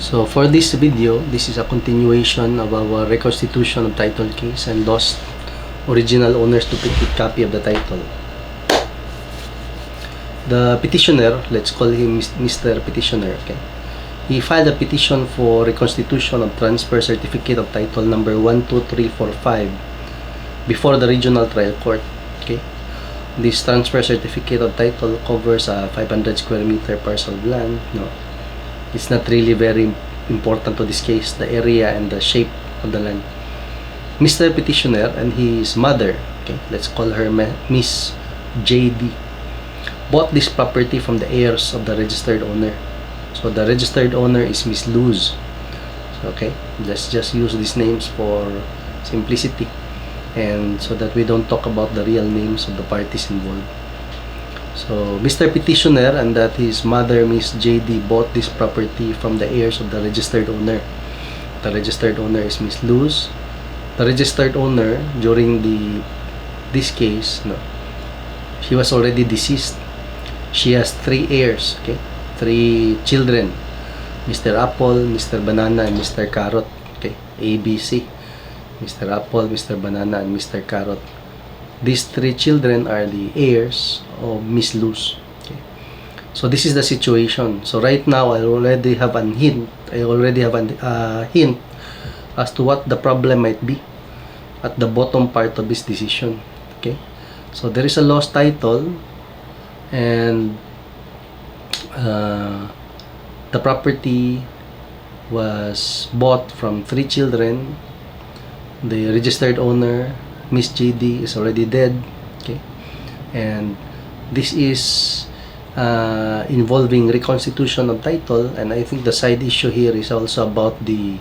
So for this video, this is a continuation of our reconstitution of title case and lost original owner's duplicate copy of the title. The petitioner, let's call him Mr. Petitioner, okay? He filed a petition for reconstitution of transfer certificate of title number 12345 before the regional trial court, okay? This transfer certificate of title covers a 500 square meter parcel of land. No, it's not really very important to this case, the area and the shape of the land. Mr. Petitioner and his mother, okay, let's call her Miss JD, bought this property from the heirs of the registered owner. So the registered owner is Miss Luz. Okay, let's just use these names for simplicity and so that we don't talk about the real names of the parties involved. So Mr. Petitioner and that his mother Miss JD bought this property from the heirs of the registered owner. The registered owner is Miss Luz. The registered owner during this case, no, she was already deceased. She has 3 heirs, okay, 3 children, Mr. Apple, Mr. Banana, and Mr. Carrot, okay, ABC, Mr. Apple, Mr. Banana, and Mr. Carrot. These 3 children are the heirs of Miss Luz. Okay. So this is the situation. So right now, I already have a hint as to what the problem might be at the bottom part of this decision. Okay. So there is a lost title, and the property was bought from 3 children. The registered owner, Miss JD, is already dead, okay, and this is involving reconstitution of title, and I think the side issue here is also about the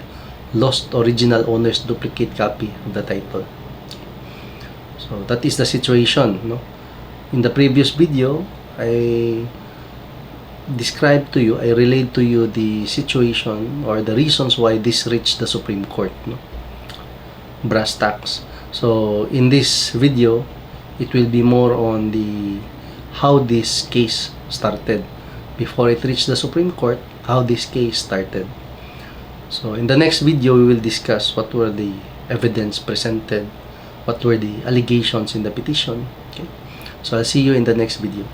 lost original owner's duplicate copy of the title. So that is the situation, no? In the previous video, I described to you, I relayed to you the situation or the reasons why this reached the Supreme Court, no? Brass tacks. So in this video, it will be more on the how this case started before it reached the Supreme Court, how this case started. So in the next video, we will discuss what were the evidence presented, what were the allegations in the petition. Okay, so I'll see you in the next video.